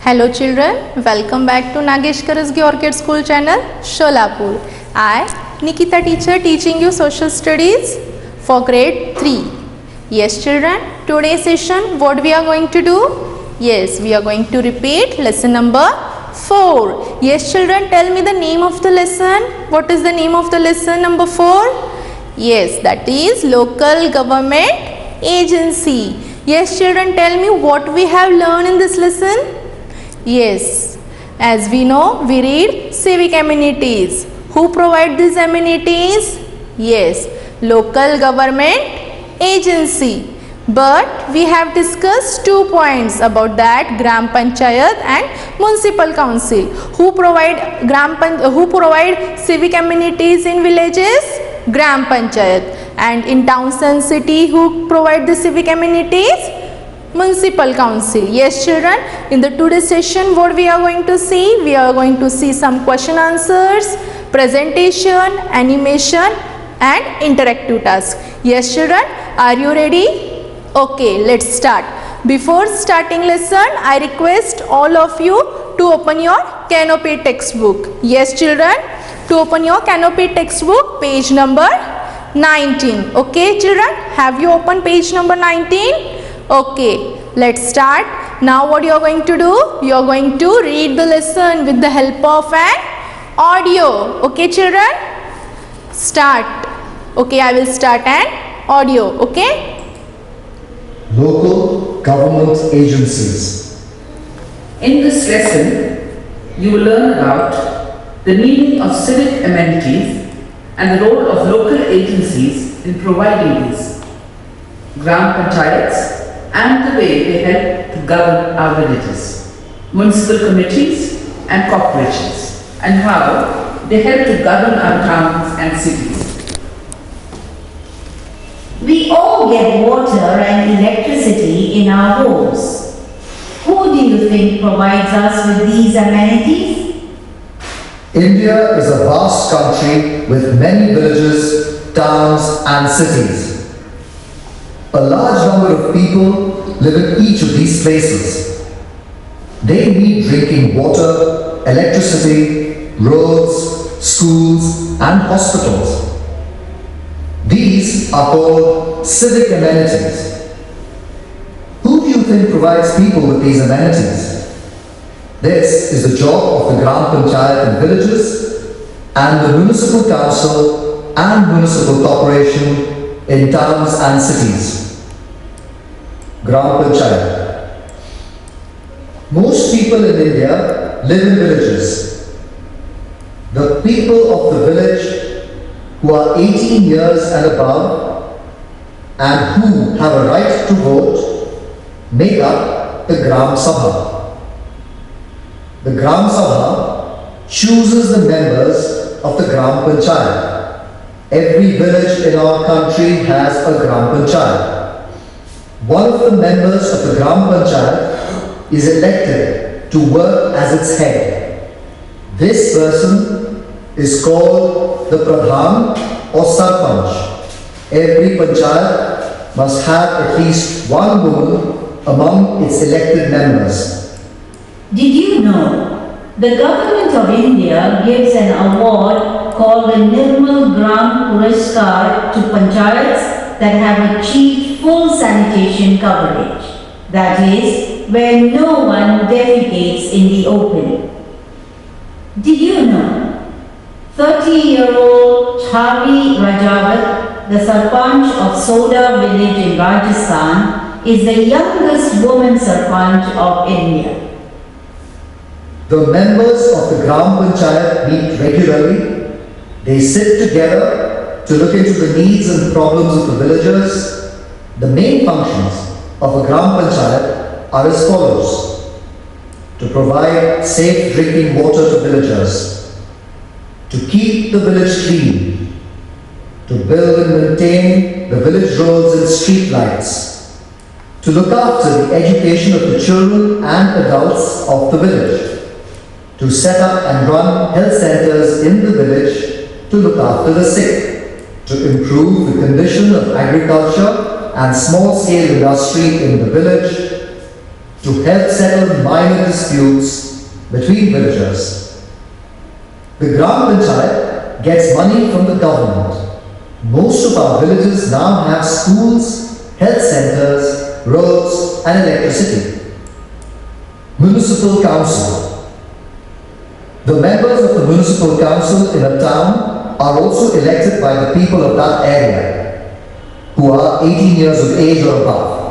Hello children, welcome back to Nagesh Karasgi Orchid School channel, Sholapur. I, Nikita teacher teaching you social studies for grade 3. Yes children, today's session what we are going to do? Yes, we are going to repeat lesson number 4. Yes children, tell me the name of the lesson. What is the name of the lesson number 4? Yes, that is local government agency. Yes children, tell me what we have learned in this lesson. Yes, as we know, we read civic amenities. Who provide these amenities? Yes, local government agency. But we have discussed 2 points about that, Gram Panchayat and Municipal Council. Who provide civic amenities in villages? Gram Panchayat. And in towns and city, who provide the civic amenities? Municipal Council. Yes children, in the today's session what we are going to see? We are going to see some question answers, presentation, animation and interactive task. Yes children, are you ready? Okay, let's start. Before starting lesson, I request all of you to open your Canopy textbook. Yes children, to open your Canopy textbook, page number 19. Okay children, have you opened page number 19? Okay, let's start. Now what you are going to do? You are going to read the lesson with the help of an audio. Okay children? Start. Okay, I will start an audio. Okay? Local government agencies. In this lesson, you will learn about the meaning of civic amenities and the role of local agencies in providing these. Gram Panchayats and the way they help to govern our villages, municipal committees and corporations, and how they help to govern our towns and cities. We all get water and electricity in our homes. Who do you think provides us with these amenities? India is a vast country with many villages, towns and cities. A large number of people live in each of these places. They need drinking water, electricity, roads, schools and hospitals. These are called civic amenities. Who do you think provides people with these amenities? This is the job of the Gram Panchayat in villages and the Municipal Council and Municipal Corporation in towns and cities. Gram Panchayat. Most people in India live in villages. The people of the village who are 18 years and above and who have a right to vote make up the Gram Sabha. The Gram Sabha chooses the members of the Gram Panchayat. Every village in our country has a Gram Panchayat. One of the members of the Gram Panchayat is elected to work as its head. This person is called the Pradhan or Sarpanch. Every Panchayat must have at least one woman among its elected members. Did you know the government of India gives an award called the Nirmal Gram Puraskar to panchayats that have achieved full sanitation coverage, that is, where no one defecates in the open. Did you know 30-year-old Chavi Rajawat, the Sarpanch of Soda village in Rajasthan, is the youngest woman Sarpanch of India? The members of the Gram Panchayat meet regularly. They sit together to look into the needs and problems of the villagers. The main functions of a Gram Panchayat are as follows: to provide safe drinking water to villagers, to keep the village clean, to build and maintain the village roads and street lights, to look after the education of the children and adults of the village, to set up and run health centers in the village to look after the sick, to improve the condition of agriculture and small-scale industry in the village, to help settle minor disputes between villagers. The Gram Panchayat gets money from the government. Most of our villages now have schools, health centers, roads and electricity. Municipal Council. The members of the Municipal Council in a town are also elected by the people of that area, who are 18 years of age or above.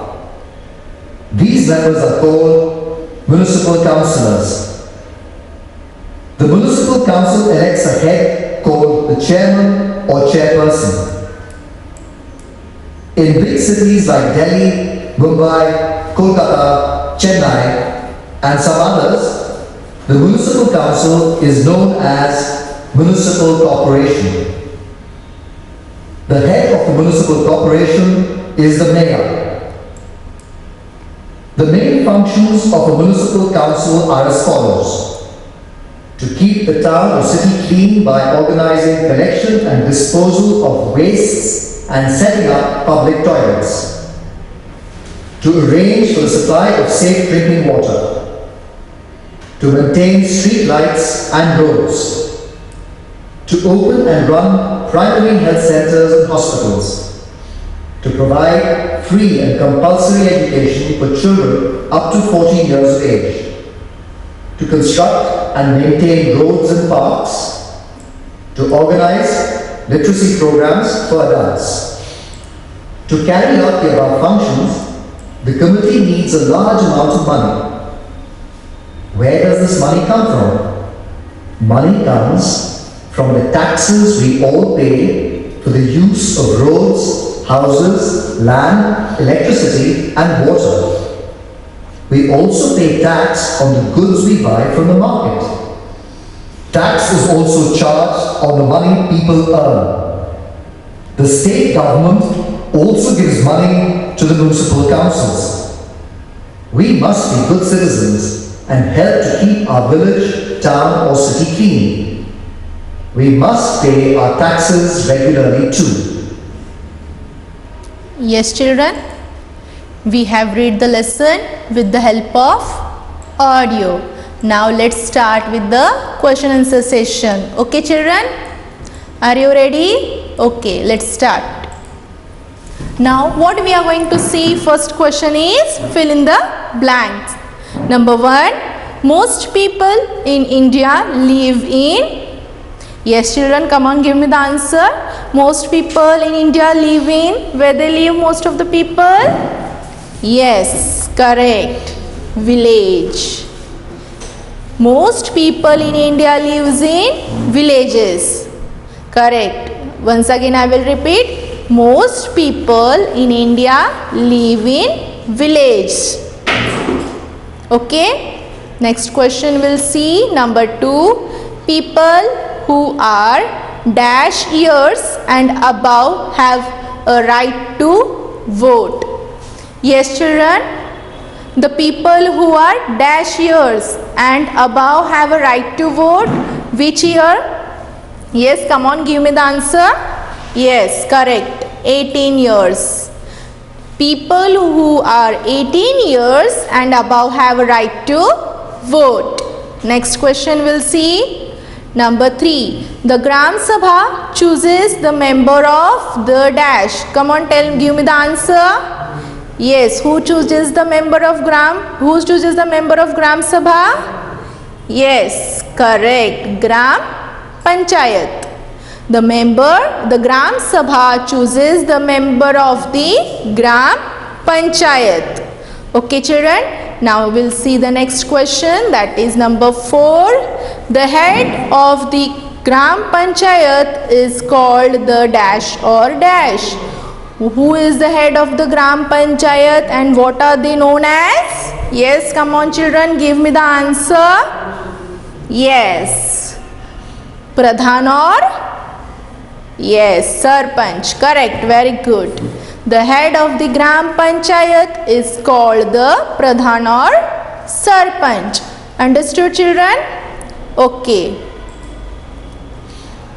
These members are called Municipal Councillors. The Municipal Council elects a head called the Chairman or Chairperson. In big cities like Delhi, Mumbai, Kolkata, Chennai and some others, the Municipal Council is known as Municipal Corporation. The head of the Municipal Corporation is the Mayor. The main functions of a Municipal Council are as follows: to keep the town or city clean by organizing collection and disposal of wastes and setting up public toilets, to arrange for the supply of safe drinking water, to maintain street lights and roads, to open and run primary health centers and hospitals, to provide free and compulsory education for children up to 14 years of age, to construct and maintain roads and parks, to organize literacy programs for adults. To carry out the above functions, the committee needs a large amount of money. Where does this money come from? Money comes from the taxes we all pay for the use of roads, houses, land, electricity and water. We also pay tax on the goods we buy from the market. Tax is also charged on the money people earn. The state government also gives money to the municipal councils. We must be good citizens and help to keep our village, town or city clean. We must pay our taxes regularly too. Yes, children, we have read the lesson with the help of audio. Now let's start with the question answer session. Okay, children, are you ready? Okay, let's start. Now what we are going to see, first question is fill in the blanks. Number 1, most people in India live in. Yes, children, come on, give me the answer. Most people in India live in. Where they live, most of the people? Yes, correct. Village. Most people in India lives in villages. Correct. Once again I will repeat. Most people in India live in village. Okay. Next question we'll see. Number 2. People who are dash years and above have a right to vote. Yes, children, the people who are dash years and above have a right to vote. Which year? Yes, come on, give me the answer. Yes, correct. 18 years. People who are 18 years and above have a right to vote. Next question we'll see. Number 3. The Gram Sabha chooses the member of the dash. Come on, give me the answer. Yes, who chooses the member of Gram? Who chooses the member of Gram Sabha? Yes, correct. Gram Panchayat. The Gram Sabha chooses the member of the Gram Panchayat. Okay, children. Now we'll see the next question, that is number 4. The head of the Gram Panchayat is called the dash or dash. Who is the head of the Gram Panchayat and what are they known as? Yes, come on children, give me the answer. Yes, Pradhan or? Yes, Sarpanch. Correct, very good. The head of the Gram Panchayat is called the Pradhan or Sarpanch. Understood, children? Okay.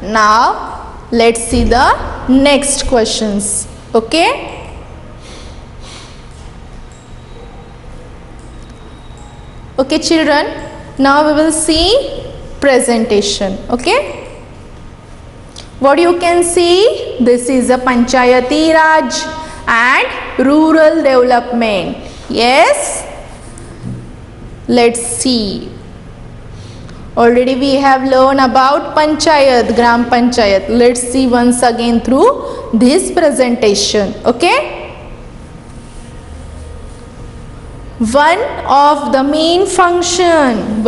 Now let's see the next questions. Okay. Okay children, now we will see presentation. Okay, what you can see, this is a Panchayati Raj and rural development. Yes, let's see. Already we have learned about Panchayat, Gram Panchayat. Let's see once again through this presentation. Okay, one of the main functions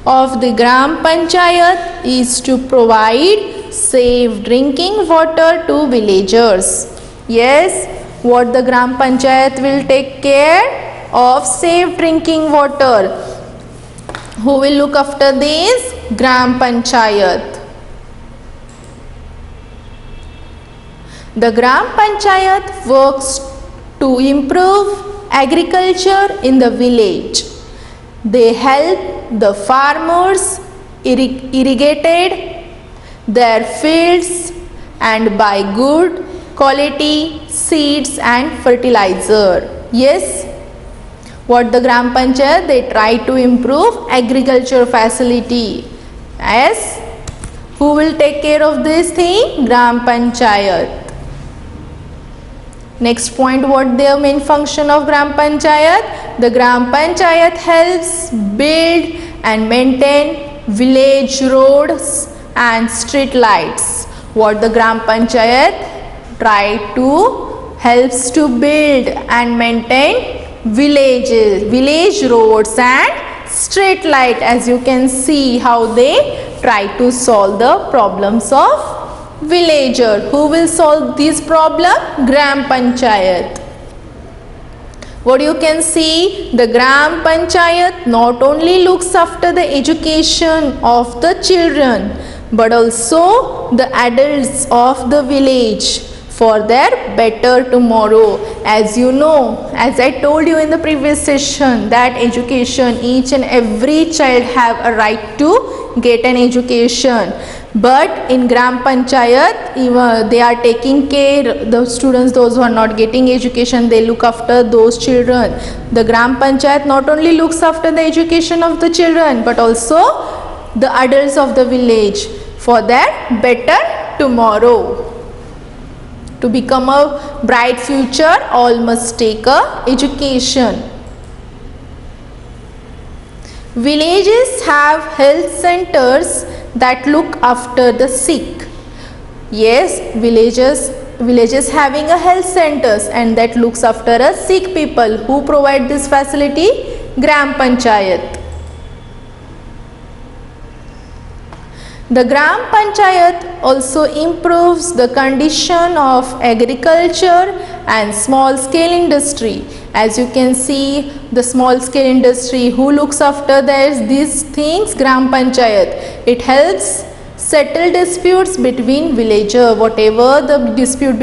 of the Gram Panchayat is to provide safe drinking water to villagers. Yes, what the Gram Panchayat will take care of? Safe drinking water. Who will look after this? Gram Panchayat. The Gram Panchayat works to improve agriculture in the village. They help the farmers irrigated their fields and buy good quality seeds and fertilizer. Yes, what the Gram Panchayat, they try to improve agriculture facility. Yes, who will take care of this thing? Gram Panchayat. Next point, what the main function of Gram Panchayat? The Gram Panchayat helps build and maintain village roads and street lights. What the Gram Panchayat try to helps to build and maintain village roads and street light. As you can see how they try to solve the problems of villager. Who will solve this problem? Gram Panchayat. What you can see, the Gram Panchayat not only looks after the education of the children but also the adults of the village for their better tomorrow. As you know, as I told you in the previous session, that education, each and every child have a right to get an education. But in Gram Panchayat, even they are taking care, the students, those who are not getting education, they look after those children. The Gram Panchayat not only looks after the education of the children but also the adults of the village for their better tomorrow. To become a bright future, all must take a education. Villages have health centers that look after the sick. Yes, villages having a health centers and that looks after a sick people. Who provide this facility? Gram Panchayat. The Gram Panchayat also improves the condition of agriculture and small scale industry. As you can see, the small scale industry, who looks after these things? Gram Panchayat. It helps settle disputes between villager. Whatever the dispute,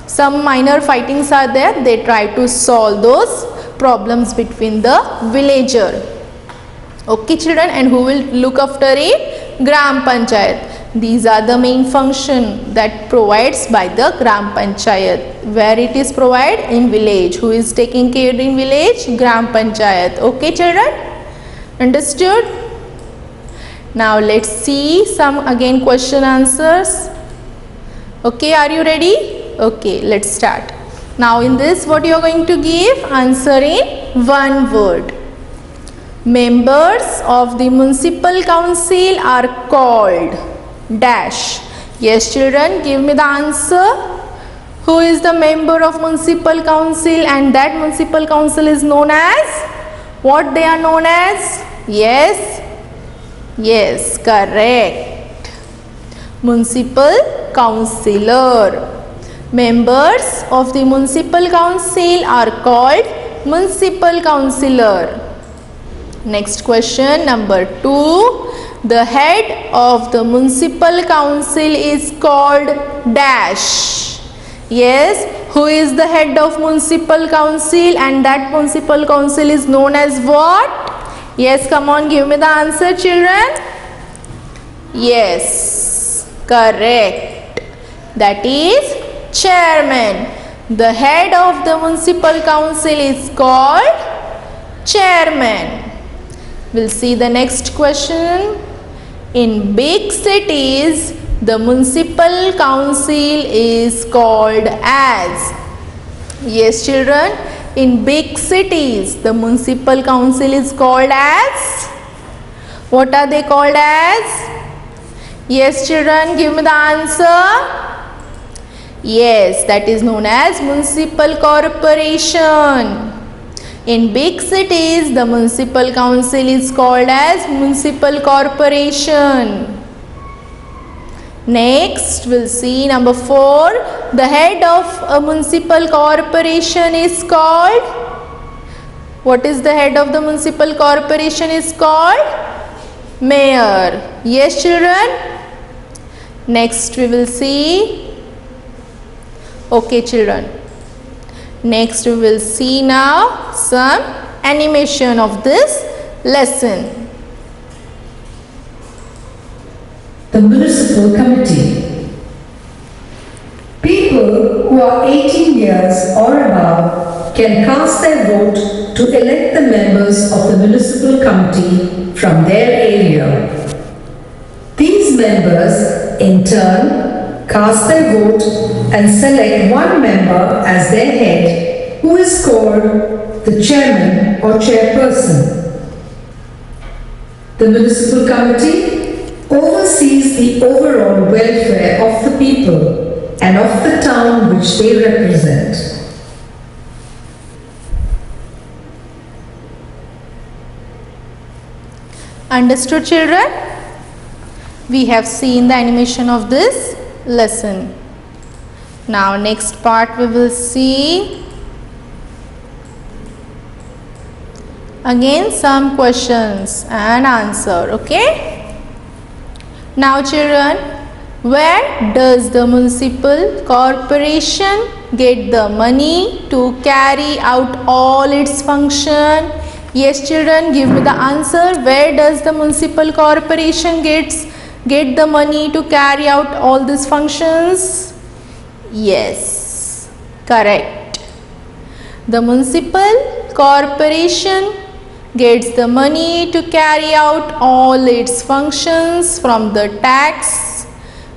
some minor fightings are there, they try to solve those problems between the villager. Okay children, and who will look after it? Gram Panchayat. These are the main function that provides by the Gram Panchayat. Where it is provided? In village. Who is taking care in village? Gram Panchayat. Okay children? Understood? Now let's see some again question answers. Okay, are you ready? Okay, let's start. Now in this, what you are going to give? Answer in one word. Members of the municipal council are called dash. Yes children, give me the answer. Who is the member of municipal council and that municipal council is known as? What they are known as? Yes, correct. Municipal councillor. Members of the municipal council are called municipal councillor. Next question, number 2. The head of the municipal council is called dash. Yes, who is the head of municipal council and that municipal council is known as what? Yes, come on, give me the answer children. Yes, correct. That is chairman. The head of the municipal council is called chairman. We'll see the next question. In big cities, the municipal council is called as. Yes, children. In big cities, the municipal council is called as. What are they called as? Yes, children, give me the answer. Yes, that is known as municipal corporation. In big cities, the municipal council is called as municipal corporation. Next, we'll see number 4. The head of a municipal corporation is called. What is the head of the municipal corporation is called? Mayor. Yes, children. Next, we will see. Okay, children. Next, we will see now some animation of this lesson. The Municipal Committee. People who are 18 years or above can cast their vote to elect the members of the Municipal Committee from their area. These members, in turn, cast their vote and select one member as their head, who is called the chairman or chairperson. The Municipal Committee oversees the overall welfare of the people and of the town which they represent. Understood, children? We have seen the animation of this lesson. Now next part we will see again some questions and answer. Okay? Now children, where does the municipal corporation get the money to carry out all its function? Yes, children, give me the answer. Where does the municipal corporation get the money to carry out all these functions? Yes, correct. The municipal corporation gets the money to carry out all its functions from the tax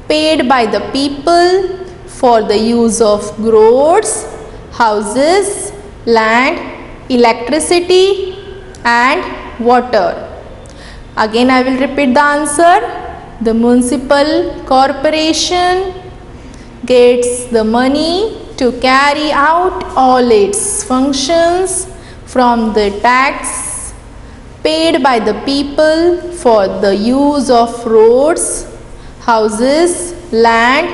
paid by the people for the use of roads, houses, land, electricity and water. Again I will repeat the answer. The municipal corporation gets the money to carry out all its functions from the tax paid by the people for the use of roads, houses, land,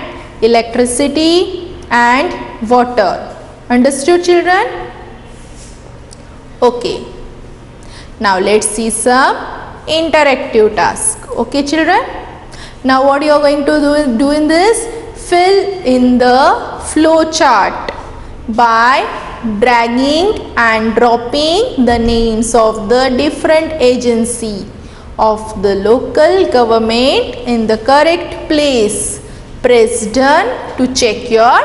electricity and water. Understood, children? Okay. Now let's see some interactive task. Okay, children? Now what you are going to do in this? Fill in the flow chart by dragging and dropping the names of the different agency of the local government in the correct place. Press done to check your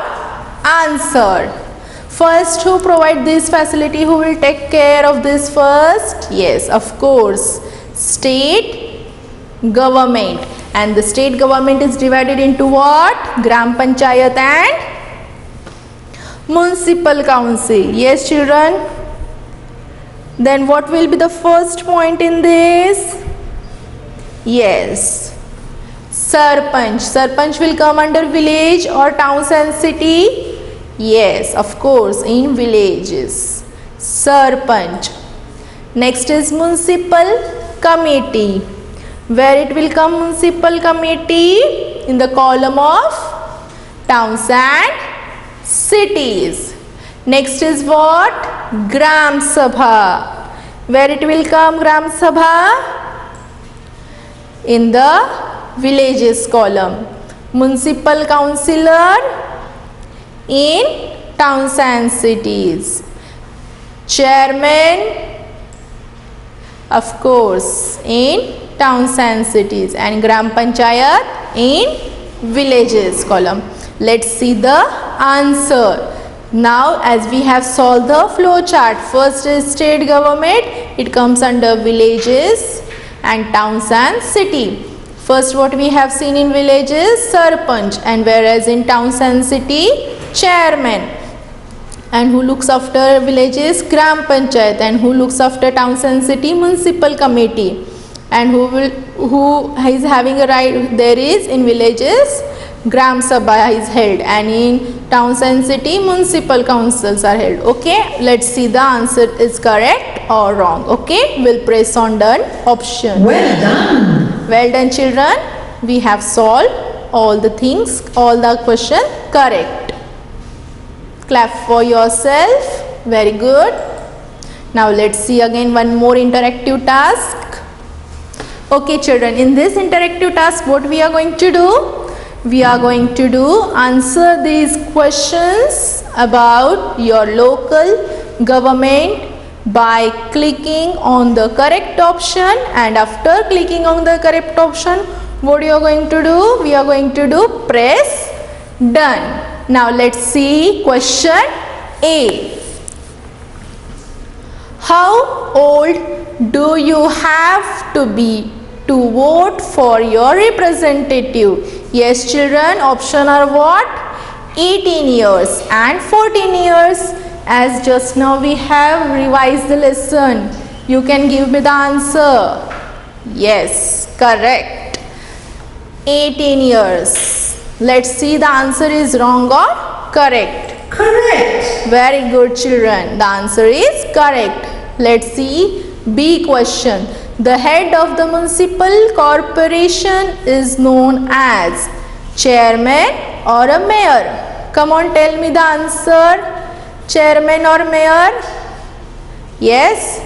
answer. First, who provide this facility? Who will take care of this first? Yes, of course, state government. And the state government is divided into what? Gram Panchayat and municipal council. Yes, children. Then what will be the first point in this? Yes, Sarpanch. Sarpanch will come under village or towns and city? Yes, of course, in villages. Sarpanch. Next is municipal committee. Where it will come? Municipal committee in the column of towns and cities. Next is what? Gram Sabha. Where it will come? Gram Sabha in the villages column. Municipal councillor in towns and cities. Chairman, of course, in towns and cities, and Gram Panchayat in villages column. Let's see the answer. Now as we have solved the flow chart, first is state government, it comes under villages and towns and city. First what we have seen in villages, Sarpanch, and whereas in towns and city, chairman. And who looks after villages, Gram Panchayat, and who looks after towns and city, municipal committee. And who is having a right, there is in villages Gram Sabha is held, and in towns and city municipal councils are held. Okay, let's see the answer is correct or wrong. Okay, we'll press on done option. Well done. Well done children, we have solved all the things, all the question correct. Clap for yourself, very good. Now let's see again one more interactive task. Okay children, in this interactive task what we are going to do? We are going to answer these questions about your local government by clicking on the correct option, and after clicking on the correct option, what you are going to do? We are going to do press done. Now let's see question A. How old do you have to be to vote for your representative? Yes children, option are what? 18 years and 14 years. As just now we have revised the lesson. You can give me the answer. Yes, correct. 18 years. Let's see the answer is wrong or correct. Correct. Very good children. The answer is correct. Let's see B question. The head of the municipal corporation is known as chairman or a mayor. Come on, tell me the answer. Chairman or mayor? Yes.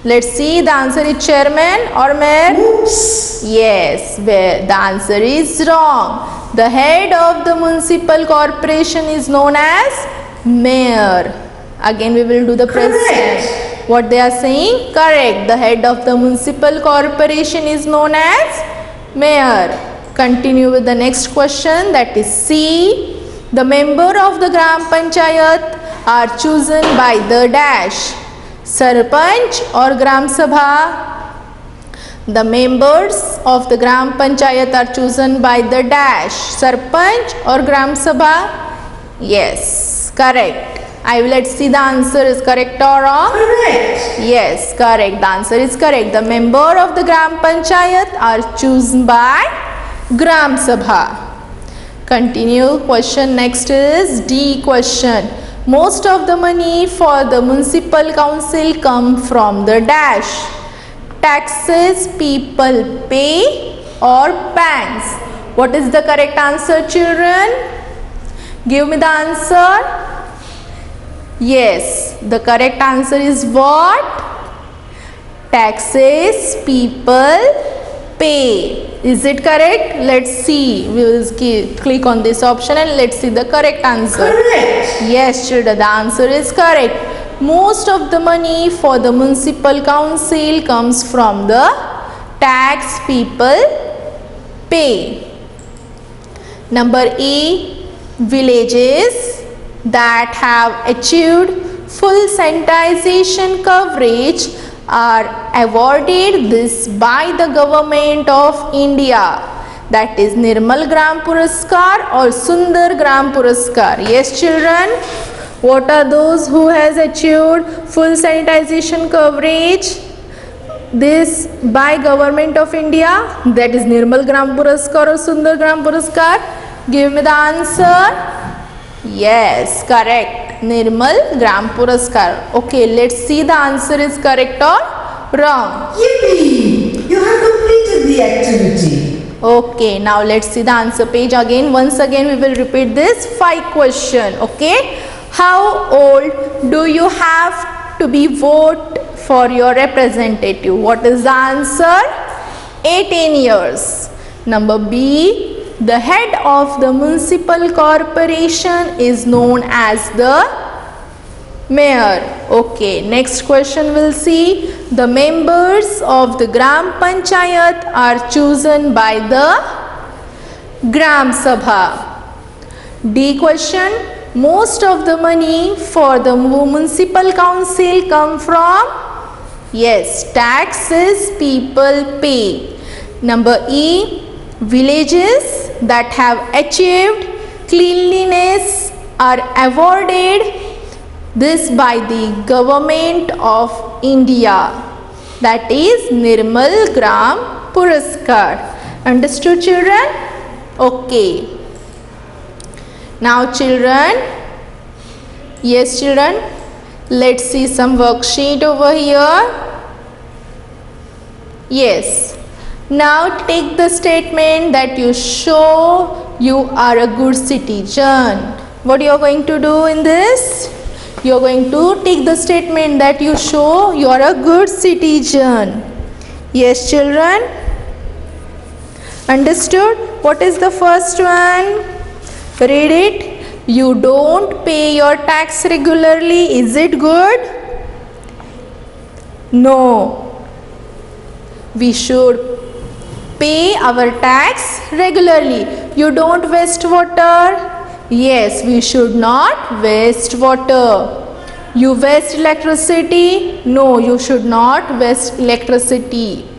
Let's see, the answer is chairman or mayor? Oops. Yes, where the answer is wrong. The head of the municipal corporation is known as mayor. Again we will do the present. What they are saying? Correct. The head of the municipal corporation is known as mayor. Continue with the next question, that is C. The member of the Gram Panchayat are chosen by the dash. Sarpanch or Gram Sabha? The members of the Gram Panchayat are chosen by the dash. Sarpanch or Gram Sabha? Yes, correct. Let's see the answer is correct or wrong. Correct. Yes, correct. The answer is correct. The member of the Gram Panchayat are chosen by Gram Sabha. Continue. Question next is D question. Most of the money for the municipal council come from the dash. Taxes people pay or banks. What is the correct answer children? Give me the answer. Yes, the correct answer is what? Taxes people pay. Is it correct? Let's see. We will click on this option and let's see the correct answer. Correct. Yes, children, the answer is correct. Most of the money for the municipal council comes from the tax people pay. Number A, villages that have achieved full sanitization coverage are awarded this by the government of India. That is Nirmal Gram Puraskar or Sundar Gram Puraskar. Yes children, what are those who has achieved full sanitization coverage? This by government of India, that is Nirmal Gram Puraskar or Sundar Gram Puraskar. Give me the answer. Yes, correct. Nirmal Gram Puraskar. Okay, let's see the answer is correct or wrong. Yippee! You have completed the activity. Okay, now let's see the answer page again. Once again we will repeat this 5 question. Okay, how old do you have to be vote for your representative? What is the answer? 18 years. Number B, the head of the municipal corporation is known as the mayor. Okay, next question we'll see. The members of the Gram Panchayat are chosen by the Gram Sabha. D question, most of the money for the municipal council come from? Yes, taxes people pay. Number E, villages that have achieved cleanliness are awarded this by the government of India. That is Nirmal Gram Puraskar. Understood, children? Okay. Now children, yes children, let's see some worksheet over here. Yes. Now take the statement that you show you are a good citizen. What you are going to do in this? You are going to take the statement that you show you are a good citizen. Yes children? Understood? What is the first one? Read it. You don't pay your tax regularly. Is it good? No. We should pay our tax regularly. You don't waste water. Yes, we should not waste water. You waste electricity? No, you should not waste electricity.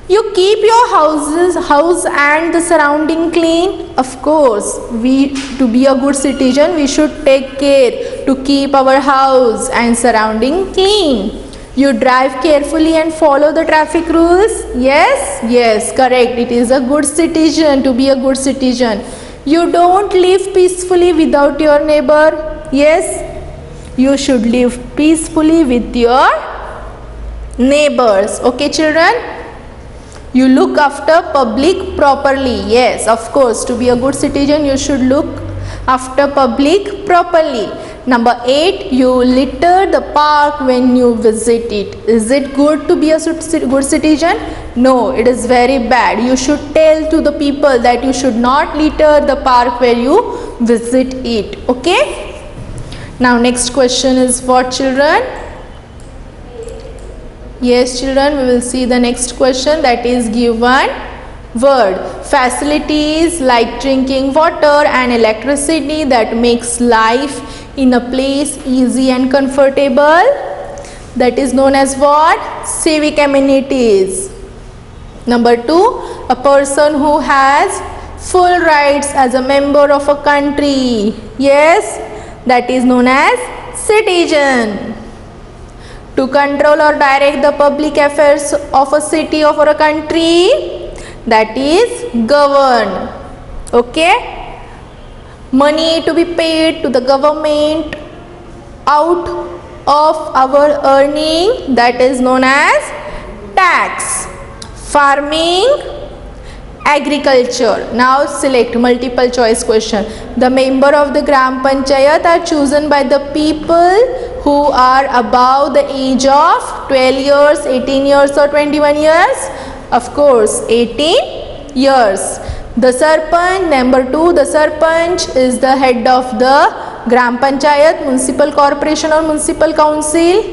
You keep your house and the surrounding clean? Of course, to be a good citizen, we should take care to keep our house and surrounding clean. You drive carefully and follow the traffic rules? Yes, correct. It is a good citizen to be a good citizen. You don't live peacefully without your neighbor? Yes, you should live peacefully with your neighbors. Okay, children? You look after public properly. Yes, of course, to be a good citizen, you should look after public properly. Number 8, you litter the park when you visit it. Is it good to be a good citizen? No, it is very bad. You should tell to the people that you should not litter the park where you visit it. Okay? Now next question is what, children? Yes children, we will see the next question, that is given word. Facilities like drinking water and electricity that makes life in a place easy and comfortable. That is known as what? Civic amenities. Number 2, a person who has full rights as a member of a country. Yes, that is known as citizen. To control or direct the public affairs of a city or a country, that is govern. Okay? Money to be paid to the government out of our earning, that is known as tax. Farming, agriculture. Now select multiple choice question. The member of the Gram Panchayat are chosen by the people who are above the age of 12 years, 18 years or 21 years? Of course, 18 years. The Sarpanch, number 2, the Sarpanch is the head of the Gram Panchayat, municipal corporation or municipal council.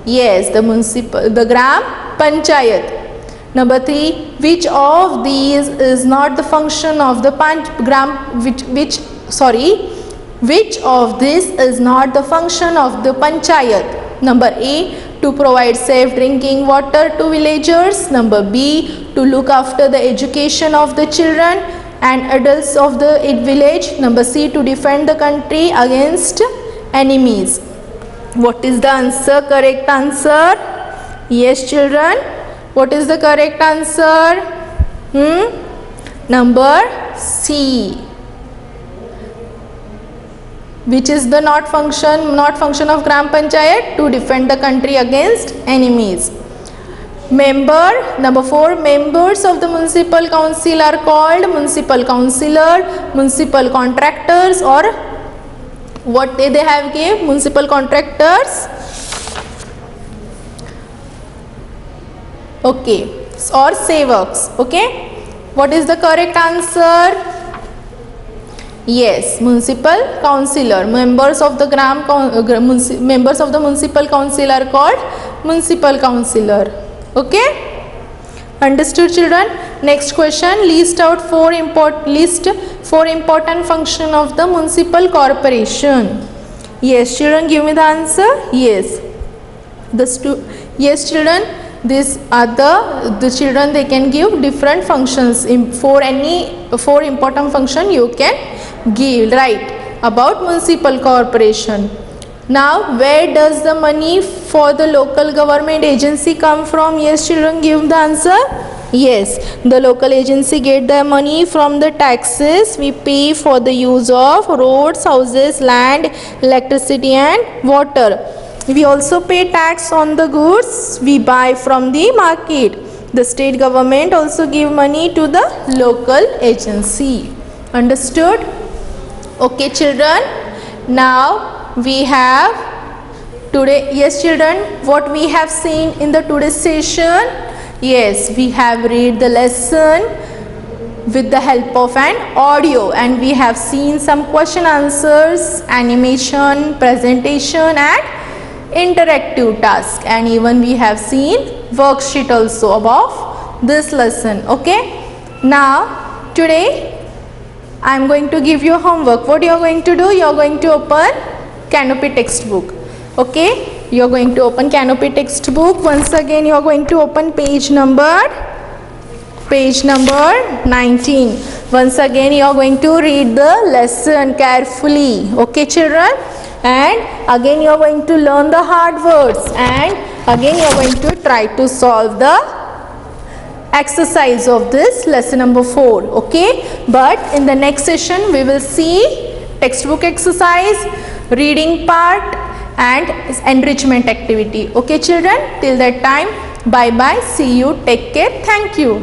Yes, the Gram Panchayat. Number 3, which of these is not the function of the which of this is not the function of the panchayat? Number A, to provide safe drinking water to villagers. Number B, to look after the education of the children and adults of the village. Number C, to defend the country against enemies. What is the answer? Correct answer? Yes, children. What is the correct answer? Number C. Which is the not function of Gram Panchayat? To defend the country against enemies. Number 4, members of the municipal council are called municipal councillor, municipal contractors, or what they have gave? Municipal contractors. Okay, or sevaks. Okay, what is the correct answer? Yes, municipal councillor. Members of the members of the municipal council are called municipal councillor. Okay, Understood, children? Next question, list four important function of the municipal corporation. Yes, children, give me the answer. Yes. Yes, children, these are the children, they can give different functions. For any four important function you can give, right, about municipal corporation. Now, where does the money for the local government agency come from? Yes, children, give the answer. Yes, the local agency get the money from the taxes we pay for the use of roads, houses, land, electricity and water. We also pay tax on the goods we buy from the market. The state government also give money to the local agency. Understood? Okay, children. Now we have today, yes children, what we have seen in the today's session? Yes, we have read the lesson with the help of an audio, and we have seen some question answers, animation, presentation and interactive task, and even we have seen worksheet also above this lesson. Okay, now today I am going to give you homework. What you are going to do? You are going to open Canopy textbook. Okay, you are going to open Canopy textbook. Once again you are going to open page number 19. Once again you are going to read the lesson carefully. Okay, children, and again you are going to learn the hard words, and again you are going to try to solve the exercise of this lesson number 4. Okay, but in the next session we will see textbook exercise, reading part and enrichment activity. Okay, children, till that time, bye bye, see you, take care, thank you.